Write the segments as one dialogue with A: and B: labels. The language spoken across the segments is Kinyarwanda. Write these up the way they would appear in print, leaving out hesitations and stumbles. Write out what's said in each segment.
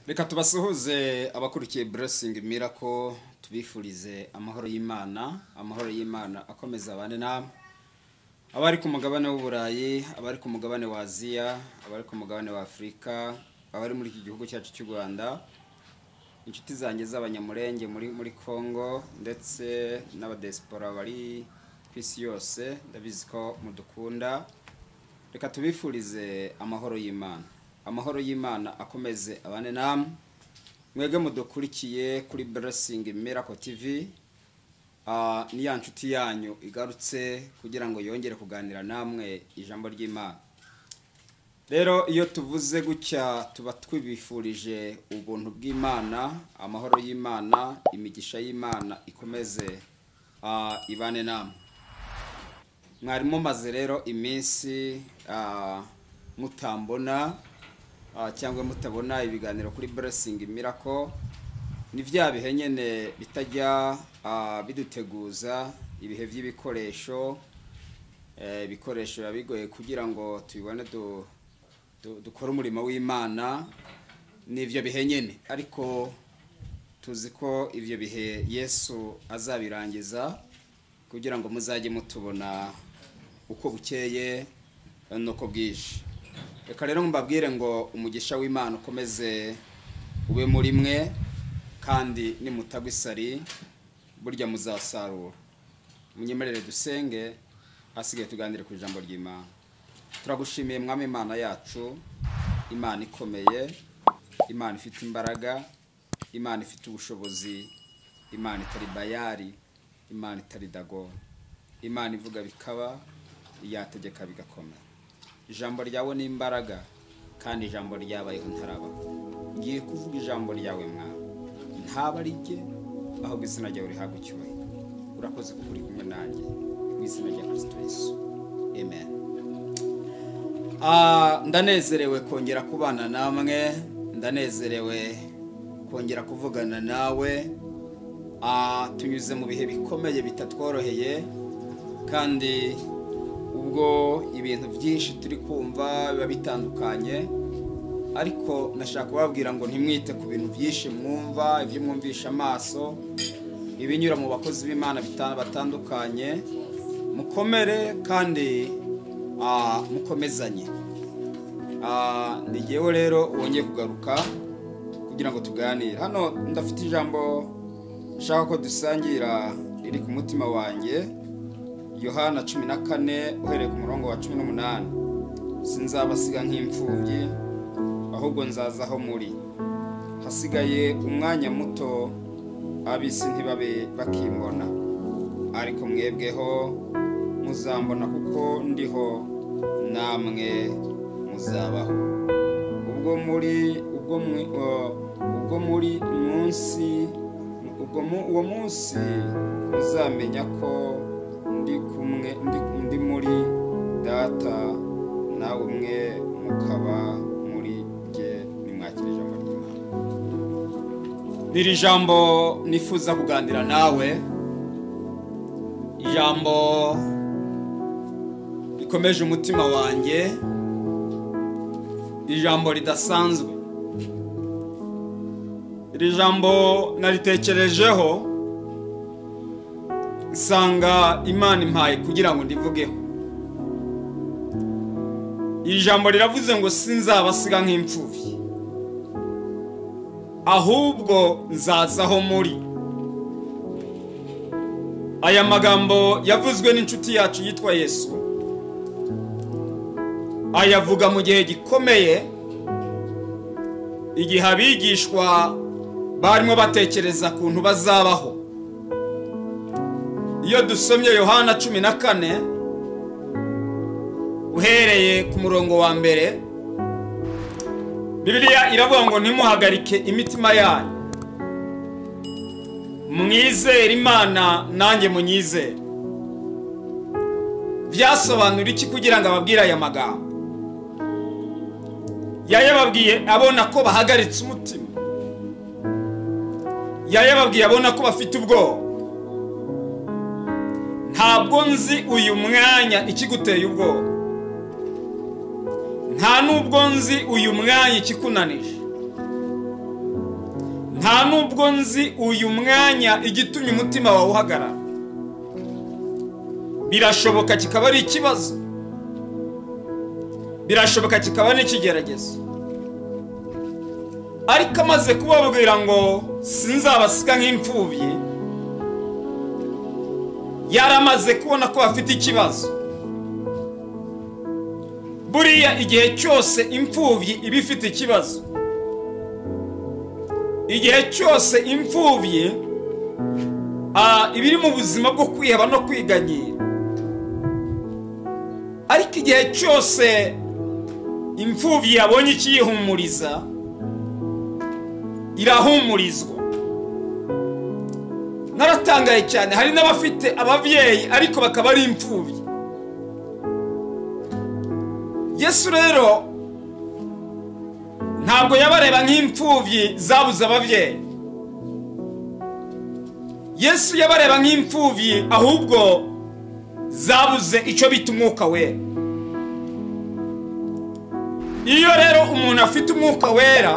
A: Reka tubasuhuze abakurikiye Blessing Miracle, tubifurize amahoro y'Imana akomeza abane namwe. Abari ku mugabane w'Uburayi, abari ku mugabane wa Aziya, abari ku mugabane wa Afrika, abari muri iki gihugu cyacu cy'u Rwanda, inshuti zanjye z'abanyamurenge muri Congo ndetse n'abadiaspora bari kwisi yose, ndabizi ko mudukunda. Reka tubifurize amahoro y'Imana akomeze abane namwe. Mwege mudukurikiye kuri Blessing Miracle TV, ni ya nshuti yanyu igarutse kugira ngo yongere kuganira namwe ijambo ry'Imana. Rero iyo tuvuze gutya tuba twibifurije ubuntu bw'Imana, amahoro y'Imana, imigisha y'Imana ikomeze ibane namwe. Mwarimo maze rero iminsi mutambona cyangwa mutabona ibiganiro kuri Blessing Miracle. Ni vya bihe nyene bitajya biduteguza ibihe by'ibikoresho, ibikoresho yabigoye kugira ngo tubibone dukora umurimo w'Imana. Nivyo bihe nyene, ariko tuzi ko ivyo bihe Yesu azabirangiza kugira ngo muzajye mutubona uko bukeye nuko bwije. Reka rero mbabwire ngo umugisha w'Imana ukomeze ube muri mwe, kandi nimutagwa isari burya muzasarura. Munyemerere dusenge hasigaye tuganire ku ijambo ry'Imana. Turagushimiye mwami Imana yacu, Imana ikomeye, Imana ifite imbaraga, Imana ifite ubushobozi, Imana itari Bayali, Imana itari Dagon, Imana ivuga bikaba, yategeka bigakomera. Ijambo ryawe ni imbaraga, kandi ijambo ryabayeho ntarabaho. Ngiye kuvuga ijambo ryawe mwana, ntaba ari jye ahubwo izina ryawe rihabwa icyubahiro. Urakoze kuko uri kumwe nanjye mu izina rya Kristo Yesu, amen. Ndanezerewe kongera kubana namwe, ndanezerewe kongera kuvugana nawe. Tunyuze mu bihe bikomeye bitatworoheye, kandi ubwo ibintu byinshi turi kumva biba bitandukanye, ariko nashaka kubabwira ngo ntimwite ku bintu byinshi mwumva, ibyo mwumvisha amaso, ibinyura mu bakozi b'Imana batandukanye. Mukomere kandi mukomezanye. Nigewe rero wongeye kugaruka kugira ngo tuganire. Hano ndafite ijambo nshaka ko dusangira riri ku mutima wanjye. Yohana 14 uhereye ku murongo wa 18. Sinzabasiga nk'imfubyi, ahubwo nzazaho muri. Hasigaye umwanya muto, abisi ntibabe bakimbona, ariko mwebweho muzambona kuko ndiho namwe muzabaho. Uwo munsi muzamenya ko ndi muri Data, nawe mwe mukaba muri jye. Nimwakire ijambo ry'Imana. Niri jambo nifuza kuganira nawe, ijambo rikomeje umutima wanjye, ijambo ridasanzwe. Iri jambo naritekerejeho, nsanga Imana impaye kugira ngo ndivugeho. Iri jambo riravuze ngo sinzabasiga nk'imfubyi, ahubwo nzazaho muri. Aya magambo yavuzwe n'inshuti yacu yitwa Yesu. Ayavuga mu gihe gikomeye, igihe abigishwa barimo batekereza kuntu bazabaho. Iyo dusomye Yohana 14 uhereye ku murongo wa mbere, Bibiliya iravuga ngo ntimuhagarike imitima yanyu, mwizere Imana nanjye munyizere. Byasobanura iki kugira ngo ababwire aya magambo? Yayababwiye abona ko bahagaritse umutima, yayababwiye abona ko bafite ubwoba. Ntabwo nzi uyu mwanya ikiguteye ubwoba, nta nubwo nzi uyu mwanya ikikunanije, nta nubwo nzi uyu mwanya igitumye umutima wawe uhagarara. Birashoboka kikaba ari ikibazo, birashoboka kikaba n'ikigeragezo, ariko amaze kubabwira ngo sinzabasiga nk'imfubyi, yaramaze kubona ko bafite ikibazo. Buriya igihe cyose imfubyi iba ifite ikibazo, igihe cyose imfubyi ibiri mu buzima bwo kwiheba no kwiganyira, ariko igihe cyose imfubyi yabonye ikiyihumuriza irahumurizwa. Naratangaye cyane, hari n'abafite ababyeyi ariko bakaba ari imfubyi. Yesu rero ntabwo yabareba nk'imfubyi zabuze ababyeyi. Yesu yabareba nk'imfubyi ahubwo zabuze icyo bita umwuka wera. Iyo rero umuntu afite umwuka wera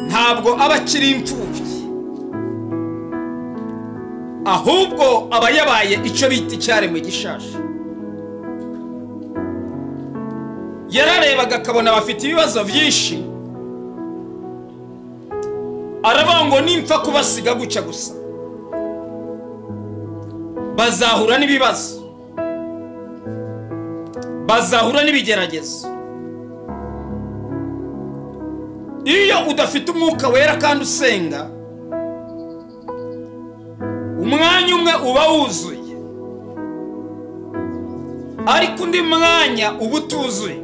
A: ntabwo aba akiri imfubyi, ahubwo aba yabaye icyo bita icyaremwe gishasha. Yararebaga akabona bafite ibibazo byinshi, aravuga ngo nimpfa kubasiga guca gusa bazahura n'ibibazo, bazahura n'ibigeragezo. Iyo udafite umwuka wera kandi usenga, umwanya umwe uba wuzuye ariko undi mwanya uba utuzuye.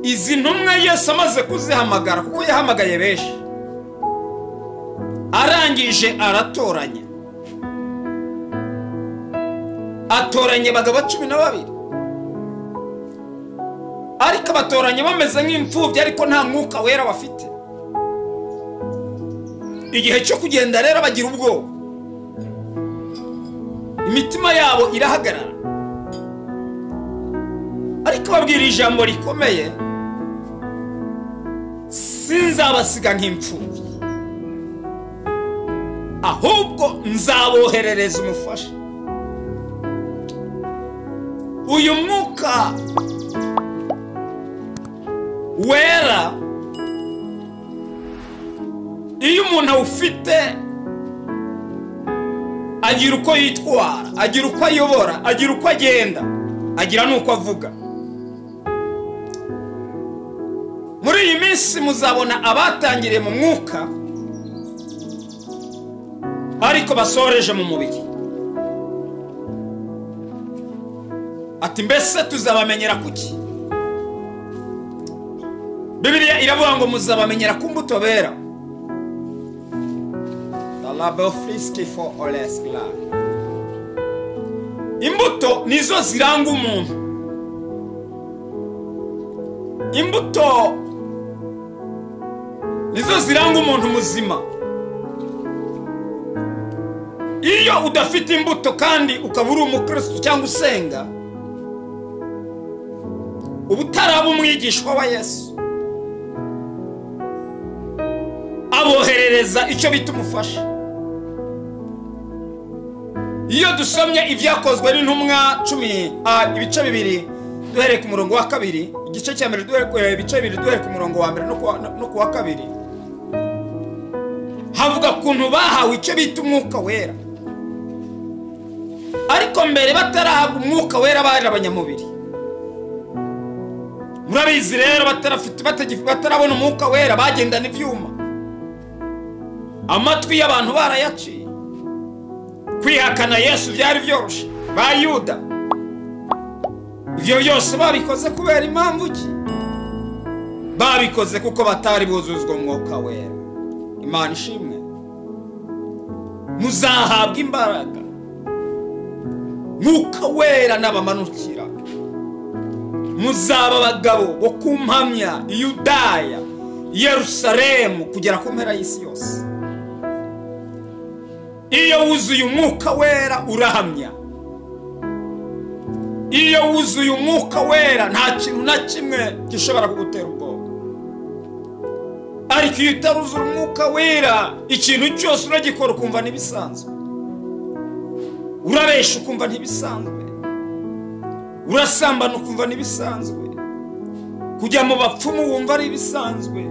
A: Izi ntumwa Yesu amaze kuzihamagara, kuko yahamagaye benshi, arangije aratoranya, atoranye abagabo 12, ariko abatoranye bameze nk'imfubyi ariko nta mwuka wera bafite. Igihe cyo kugenda rero bagira ubwoba, imitima yabo irahagarara, ariko babwira ijambo rikomeye, sinzabasiga nk'imfubyi, ahubwo nzaboherereza umufasha. Uyu mwuka wera iyo umuntu awufite agira uko yitwara, agira uko ayobora, agira uko agenda, agira n'uko avuga. Muri iyi minsi muzabona abatangiriye mu mwuka ariko basoreje mu mubiri. Ati mbese tuzabamenyera kuki? Bibiliya iravuga ngo muzabamenyera ku mbuto bera. Imbuto nizo ziranga umuntu. Imbuto nizo ziranga umuntu muzima. Iyo udafite imbuto kandi ukaba uri umukristo cyangwa usenga, uba utaraba umwigishwa wa Yesu. Aboherereza icyo bita umufasha. Iyo dusomye ibyakozwe n'intumwa 10 ibice 2 duhereye ku murongo wa 2, igice cya mbere duhereye ibice 2 duhereye ku murongo wa 1 no ku wa 2, havuga kuntu bahawe icyo bita umwuka wera. Ariko mbere batarahabwa umwuka wera bari abanyamubiri. Murabizi rero batarabona umwuka wera bagendana ibyuma, amatwi y'abantu barayaciye. Kwihakana Yesu byari byoroshe. Ba Yuda ibyo byose babikoze kubera impamvu ki? Babikoze kuko batari buzuzwa umwuka wera. Imana ishimwe. Muzahabwa imbaraga, mwuka wera n'abamanukira. Muzaba abagabo bo kumpamya Yudaya, Yerusalemu kugera ku mpera y'isi yose. Iyo wuzuye umwuka wera urahamya. Iyo wuzuye umwuka wera nta kintu na kimwe gishobora kugutera ubwoba. ariko iyo utaruzuye umwuka wera ikintu cyose uragikora ukumva ntibisanzwe, urabesha ukumva ntibisanzwe, urasambana ukumva ntibisanzwe, kujya mu bapfumu wumva ari ibisanzwe,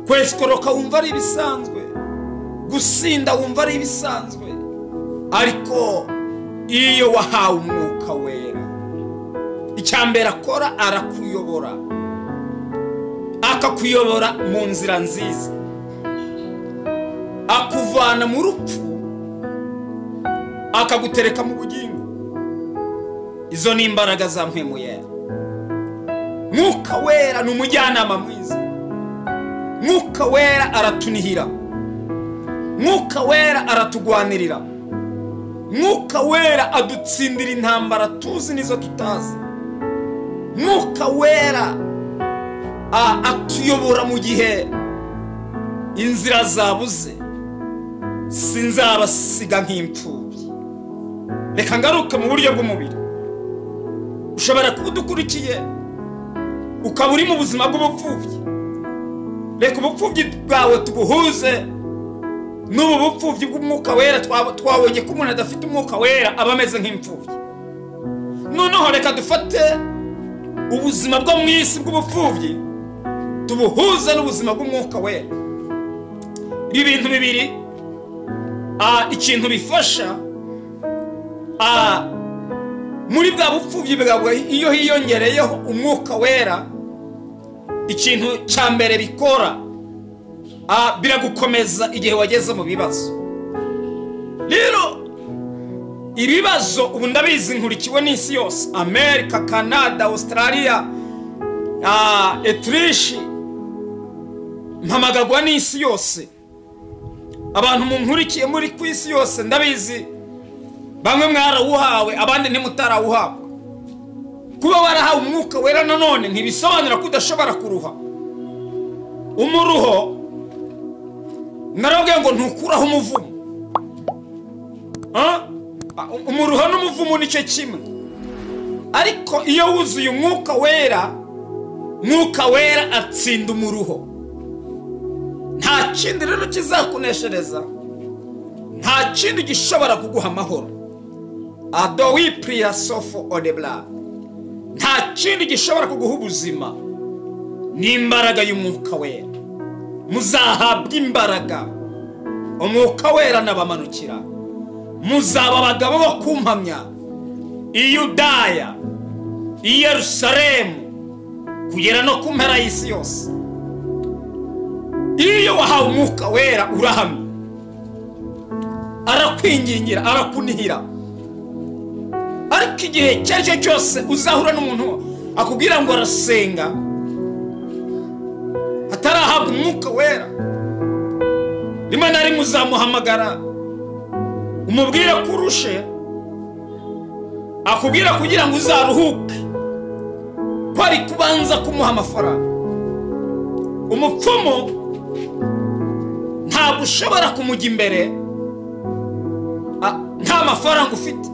A: kwesikoroka wumva ari ibisanzwe, gusinda wumva ari ibisanzwe. Ariko iyo wahawe umwuka wera icyambere akora arakuyobora, akakuyobora mu nzira nziza, akuvana mu rupfu akagutereka mu bugingo. Izo ni imbaraga za mpwemu yera. Mwuka wera ni umujyanama mwiza, mwuka wera aratunihira, mwuka wera aratugwanirira, mwuka wera adutsindira intambara tuzi nizo tutazi, mwuka wera atuyobora mu gihe inzira zabuze. Sinzabasiga nk'imfubyi. Reka ngaruke mu buryo bw'umubiri. Ushobora kuba udukurikiye ukaba uri mu buzima bw'ubupfubyi. Reka ubupfubyi bwawe tubuhuze n'ubu bupfubyi bw'umwuka wera. Twabonye ko umuntu adafite umwuka wera aba ameze nk'imfubyi. Noneho reka dufate ubuzima bwo mu isi bw'ubupfubyi tubuhuze n'ubuzima bw'umwuka wera. Ibi bintu bibiri ikintu bifasha muri bwa bupfubyi bwawe iyo hiyongereyeho umwuka wera, ikintu cya mbere bikora biragukomeza igihe wageze mu bibazo. Rero ibibazo ubu ndabizi nkurikiwe n'isi yose, Amerika, Canada, Australia, Autriche, mpamagagwa n'isi yose. Abantu munkurikiye muri ku isi yose ndabizi bamwe mwarawuhawe abandi ntimutarawuhabwa. Kuba warahawe umwuka wera nanone ntibisobanura ko udashobora kuruha. Umuruho narabwiye ngo ntukuraho umuvumo. Umuruho n'umuvumo nicyo kimwe. Ariko iyo wuzuye umwuka wera, mwuka wera atsinda umuruho. Nta kindi rero kizakuneshereza, nta kindi gishobora kuguha amahoro. Adowi priya sofo odebla. Nta kindi gishobora kuguha ubuzima n'imbaraga y'umwuka wera. Muzahabwa imbaraga, umwuka wera nabamanukira. Muzaba abagabo bo kumpamya i Yudaya, i Yerusalemu, kugera no ku mpera y'isi yose. Iyo wahawe umwuka wera urahamya, arakwingingira, arakunihira. Ariko igihe cyaricyo cyose uzahura n'umuntu akubwira ngo arasenga atarahabwa umwuka wera, rimwe na rimwe uzamuhamagara umubwire ko urushe, akubwira kugira ngo uzaruhuke ko ari kubanza kumuha amafaranga. Umupfumu ntabwo ushobora kumujya imbere nta mafaranga ufite.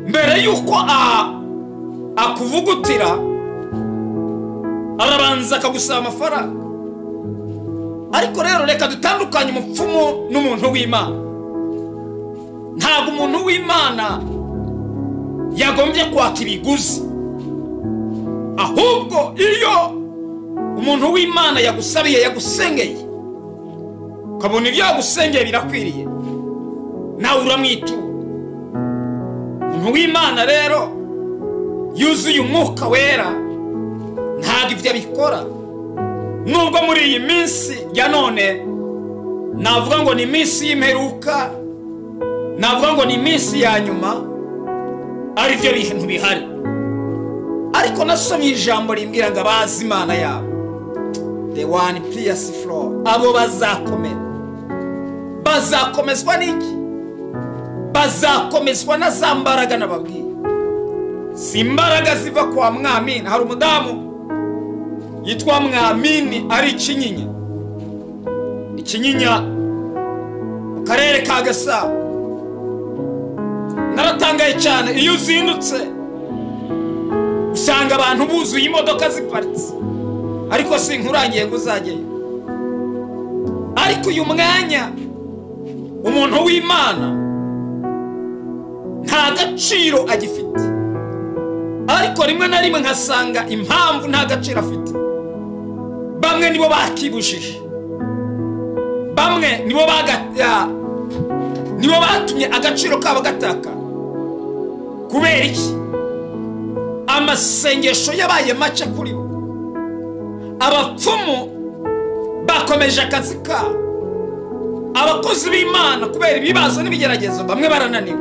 A: Mbere yuko akuvugutira arabanza akagusaba amafaranga. Ariko rero reka dutandukanye umupfumu n'umuntu w'Imana. Ntabwo umuntu w'Imana yagombye kwaka ibiguzi, ahubwo iyo umuntu w'Imana yagusabiye, yagusengeye, ukabona ibyo yagusengeye birakwiriye, nawe uramwitura. Umuntu w'Imana rero yuzuye umwuka wera ntabwo ibyo abikora. Nubwo muri iyi minsi ya none navuga ngo ni iminsi y'imperuka, navuga ngo ni iminsi ya nyuma, ari byo bintu bihari. Ariko nasomye ijambo rimbwira ngo abazi Imana yabo, the one pierce floor, abo bazakomera. Bazakomezwa n'iki? Bazakomezwa na za mbaraga nababwiye. Si imbaraga ziva kwa Mwamini. Hari umudamu yitwa Mwamini ari Kinyinya. Ikinyinya mu karere ka Gasabo. Naratangaye cyane iyo uzindutse usanga
B: usanga abantu buzuye imodoka ziparitse, ariko sinkurangiye ngo uzajyeyo. Ariko uyu mwanya umuntu w'Imana nta gaciro agifite, ariko rimwe na rimwe nkasanga impamvu nta gaciro afite. Bamwe nibo bakibujije, bamwe nibo batumye agaciro kabo gataka. Kubera iki? Amasengesho yabaye make kuri bo. Abapfumu bakomeje akazi kabo. Abakozi b'Imana kubera ibibazo n'ibigeragezo bamwe barananiwe,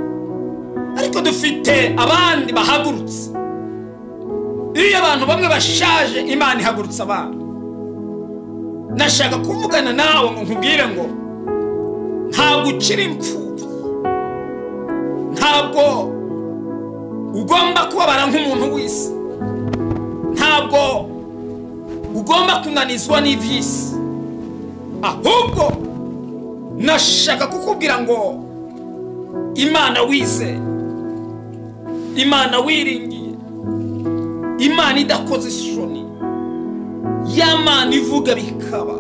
B: ariko dufite abandi bahagurutse. Iyo abantu bamwe bashaje, Imana ihagurutsa abandi. Nashaka kuvugana nawe ngo nkubwire ngo ntabwo ukiri imfubyi, ntabwo ugomba kubabara nk'umuntu w'isi, ntabwo ugomba kunanizwa n'iby'isi, ahubwo nashaka kukubwira ngo Imana wize, Imana wiringiye, Imana idakoze isoni, ya Mana ivuga bikaba,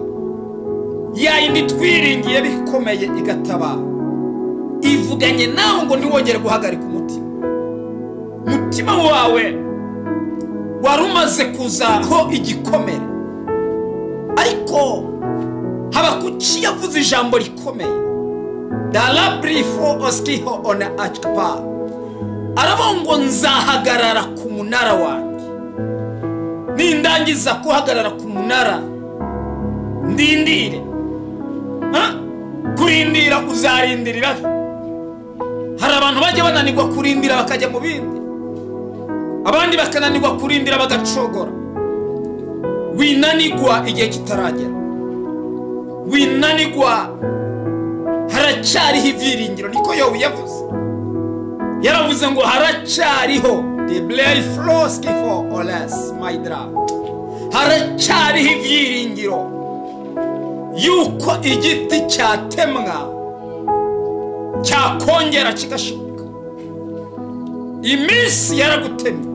B: ya yindi twiringiye bikomeye igataba, ivuganye nawe ngo ntiwongere guhagarika umutima wawe wari umaze kuzaho igikomere, ariko Habakuki yavuze ijambo rikomeye. Dalabrifo oskiho ona achpa, arabongo nzahagarara ku munara wanjye. Nindangiza kuhagarara ku munara ndindire. Kurindira uzarindirira. Hari abantu bajya bananirwa kurindira bakajya mu bindi, abandi bakananirwa kurindira bagacogora. Winanirwa igihe kitaragera, winanirwa haracyariho ibyiringiro. Niko Yobu yavuze, yaravuze ngo haracyariho the blood flows for olas my drought. Haracyariho ibyiringiro yuko igiti cyatemwa cyakongera kigashoboka. Iminsi yaragutemye,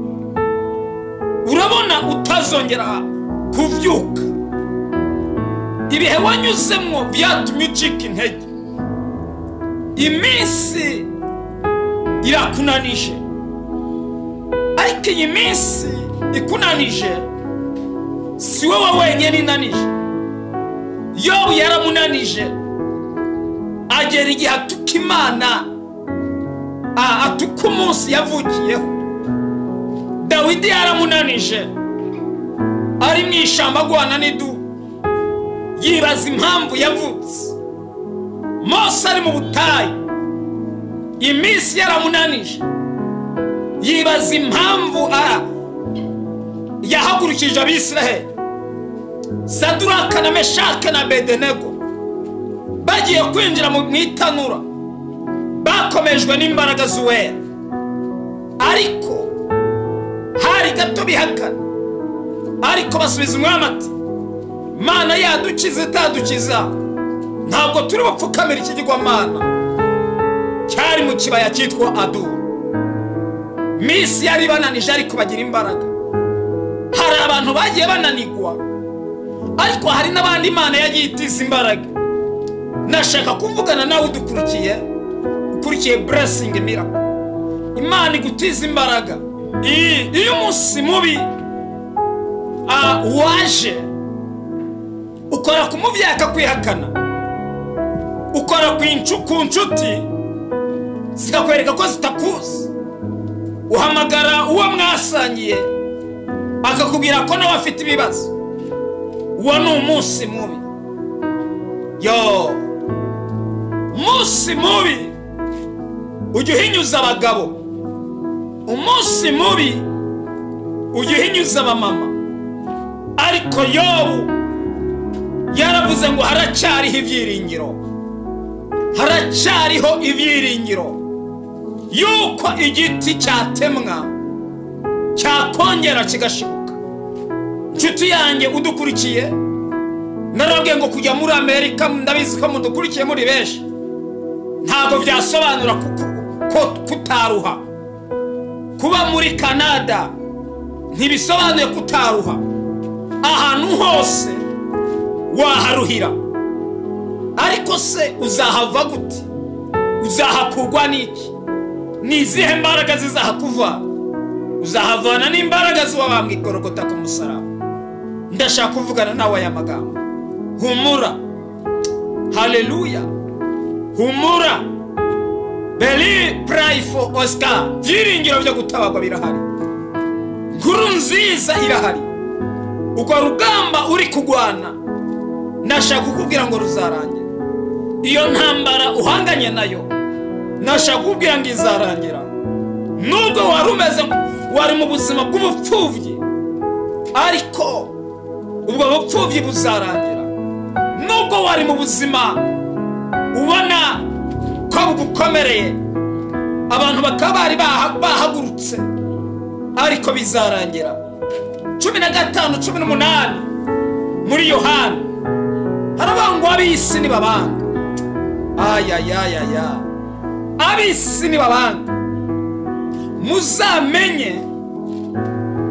B: urabona utazongera kuvyuka. Ibihe wanyuzemwo byatumye ucika intege. Iminsi irakunanije, ariko iyi minsi ikunanije si wowe wenyine inanije. Yobu yaramunanije, agera igihe atuka Imana, atuka umunsi yavukiyeho. Dawidi yaramunanije, ari mu ishyamba agwana n'idubu, yibaza impamvu yavutse. Mose ari mu butayu, iminsi yaramunanije, yibaza impamvu yahagurukije Abisiraheli. Saduraka na Meshake na Abedenego bagiye kwinjira mu itanura, bakomejwe n'imbaraga z'Uwera, ariko hari gato bihakana. Ariko basubiza umwami ati, Mana yadukize itadukiza, ntabwo turi bupfukamira ikigirwamana cyari mu kibaya cyitwa Aduru. Misi yari bananije ariko bagira imbaraga. Hari abantu bagiye bananirwa, ariko hari n'abandi Imana yagiye itiza imbaraga. Nashaka kuvugana nawe ukurikiye Blessing Miracle. Imana igutiza imbaraga. Iyo umunsi mubi waje, ukora ku muvyeyi akakwihakana, ukora ku nshuti zikakwereka ko zitakuzi, uhamagara uwo mwasangiye akakubwira ko nawe afite ibibazo. Uwo ni umunsi mubi. Umunsi mubi ujya uhinyuza abagabo, umunsi mubi ujya uhinyuza abamama. Ariko Yobu yaravuze ngo haracyariho ibyiringiro, haracyariho ibyiringiro yuko igiti cyatemwa cyakongera kigashibuka. Nshuti yanjye udukurikiye, narabwiye ngo kujya muri Amerika, ndabizi ko mudukurikiye muri benshi, ntabwo byasobanura ko kutaruha. Kuba muri Canada ntibisobanuye kutaruha. Ahantu hose waharuhira, ariko se uzahava gute? Uzahakugwa n'iki? Ni izihe mbaraga zizahakuva? Uzahavana n'imbaraga z'uwabambwe i Golgotha ku musaraba. Ndashaka kuvugana nawe aya magambo. Humura. Haleluya. Humura. Believe, pray for Oscar. Byiringiro byo gutabagwa birahari. Nkuru nziza irahari. Uko rugamba uri kugwana, ndashaka kukubwira ngo ruzarangira. Iyo ntambara uhanganye nayo, ndashaka kukubwira ngo izarangira. Nubwo wari mu buzima bw'ubupfubyi, ariko ubwo bupfubyi buzarangira. Nubwo wari mu buzima ubona ko bugukomereye, abantu bakaba bari bahagurutse, ariko bizarangira. 15:18 muri Yohana harabangwa ab'isi ni babanga. Ayayayaya, ab'isi ni babanga. Muzamenye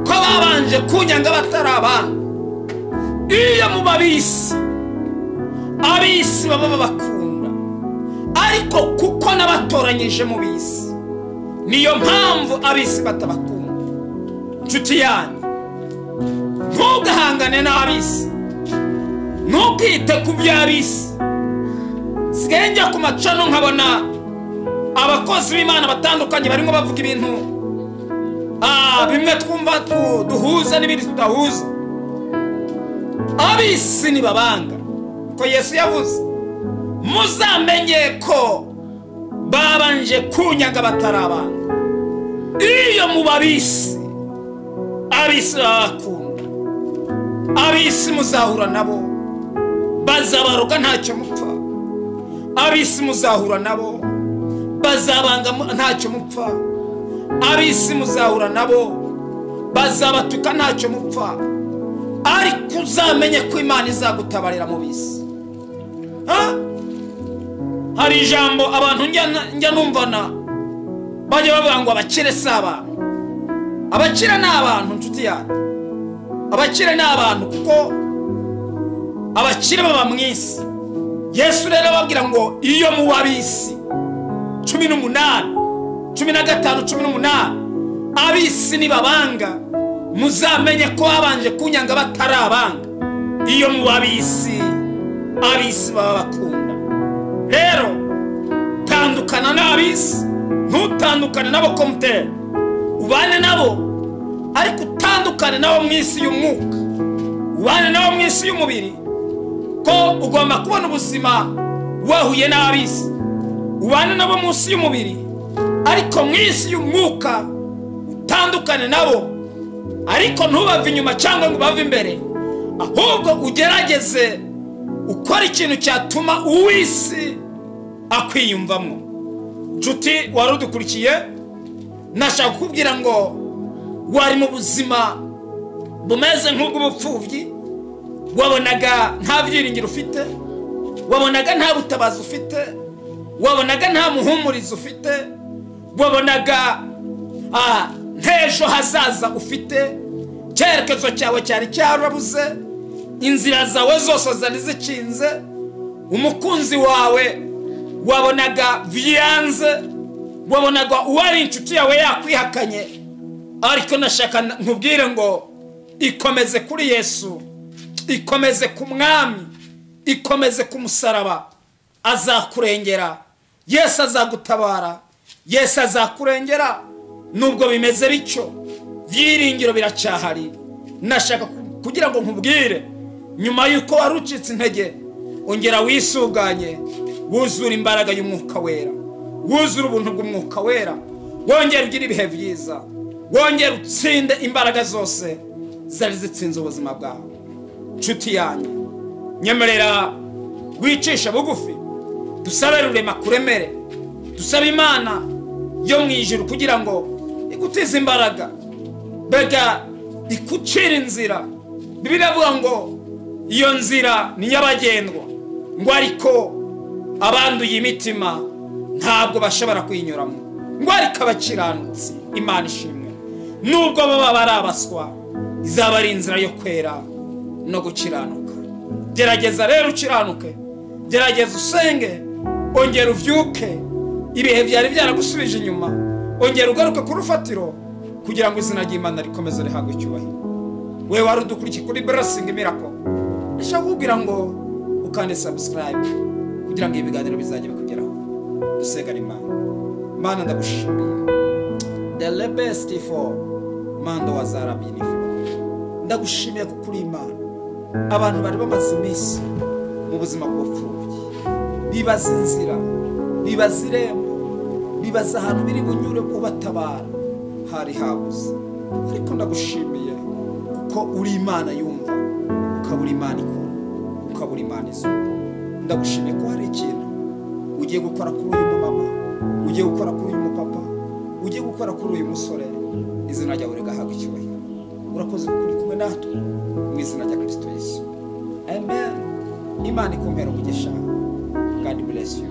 B: ko babanje kunyanga batarabana. Iyo mu bab'isi, ab'isi baba bakunda, ariko kuko nabatoranyije mu b'isi, niyo mpamvu ab'isi batabakunda. Nshuti yanyu, ntugahangane n'ab'isi, ntukite ku by'ab'isi. Sigaye njya ku macano nkabona abakozi b'Imana batandukanye barimo bavuga ibintu bimwe twumva duhuza n'ibindi tudahuza. Ab'isi ni babanga, ko Yesu yavuze muzamenye ko babanje kunyaga batarabanga. Iyo mu bab'isi, ab'isi babakunda, ab'isi muzahura nabo bazabaroga ntacyo mupfa. Ab'isi muzahura nabo bazabanga ntacyo mupfa. Ab'isi muzahura nabo bazabatuka ntacyo mupfa. Ariko uzamenye ko Imana izagutabarira mu b'isi. Hari ijambo abantu njya numvana bajya bavuga ngo abakire si abantu. Abakire ni abantu, nshuti yanjye. Abakire ni abantu, kuko abakire baba mu isi. Yesu rero ababwira ngo iyo mu bab'isi 15:18 ab'isi ni babanga, muzamenye ko babanje kunyanga batarabanga. Iyo mu bab'isi, ab'isi baba bakunda. Rero tandukana n'ab'isi, ntutandukane nabo komutera. Ubane nabo, ariko utandukane nabo mu isi y'umwuka. Ubane nabo mu isi y'umubiri, ko ugomba kubona ubuzima wahuye n'ab'isi. Ubane nabo mu isi y'umubiri, ariko mu isi y'umwuka utandukane nabo, ariko ntubave inyuma cyangwa ngo bave imbere. Ahubwo ugerageze ukora ikintu cyatuma uw'isi akwiyumvamo. Nshuti wari udukurikiye, nashaka kukubwira ngo wari mu buzima bumeze nk'ubw'ubupfubyi, wabonaga nta byiringiro ufite, wabonaga nta butabazi ufite, wabonaga nta muhumurizo ufite, wabonaga ntejo hazaza ufite, cyerekezo cyawe cyari cyarabuze, inzira zawe zose zari zikinze, umukunzi wawe wabonaga byanze, wabonaga uwari inshuti yawe yakwihakanye. Ariko nashaka nkubwire ngo ikomeze kuri Yesu, ikomeze ku Mwami, ikomeze ku musaraba. Azakurengera, Yesu azagutabara, Yesu azakurengera. Nubwo bimeze bityo, byiringiro biracyahari. Nashaka kugira ngo nkubwire, nyuma yuko warucitse intege, ongera wisuganye, wuzura imbaraga y'umwuka wera, wuzura ubuntu bw'umwuka wera, wongera ugira ibihe byiza, wongera utsinde imbaraga zose zari zitsinze ubuzima bwawe. Nshuti yanjye, nyemerera wicisha bugufi, dusabe rurema kuremere, dusabe Imana yo mu ijuru kugira ngo igutize imbaraga, bega ikucira inzira. Bibiliya ivuga ngo iyo nzira ni nyabagendwa, ngo ariko abanduye imitima ntabwo bashobora kuyinyuramo, ngo ariko abakiranutsi, Imana ishimwe, nubwo baba barabaswa izaba ari inzira yo kwera no gukiranuka. Gerageza rero ukiranuke, gerageza usenge, ongera uvyuke ibihe byari byaragusubije inyuma, ongera ugaruke ku rufatiro kugira ngo izina ry'Imana rikomeze rihabwe icyubahiro. Wewe wari udukurikiye kuri Blessing Miracle, ndashaka kukubwira ngo ukande subscribe kugira ngo ibiganiro bizajye bikugeraho. Dusengane Imana. Mana ndagushimiye, the best for mando wazara binifu, ndagushimiye kuko uri Imana. Abantu bari bamaze iminsi mu buzima bw'ubupfubyi, bibaza inzira, bibaza irembo, bibaza ahantu biri bunyure kubatabara, hari habuze. Ariko ndagushimiye kuko uri Imana yumva, ukabura Imana ikora, ukabura Imana izuba. Ndagushimiye ko hari ikintu ugiye gukora kuri uyu mama, ugiye gukora kuri uyu mupapa, ugiye gukora kuri uyu musore. Izina ryawe rigahabwa icyubahiro. Urakoze kuri kumwe natwe mu izina rya Kristo Yesu. Amen. Imana ikumpera umugisha. God bless you.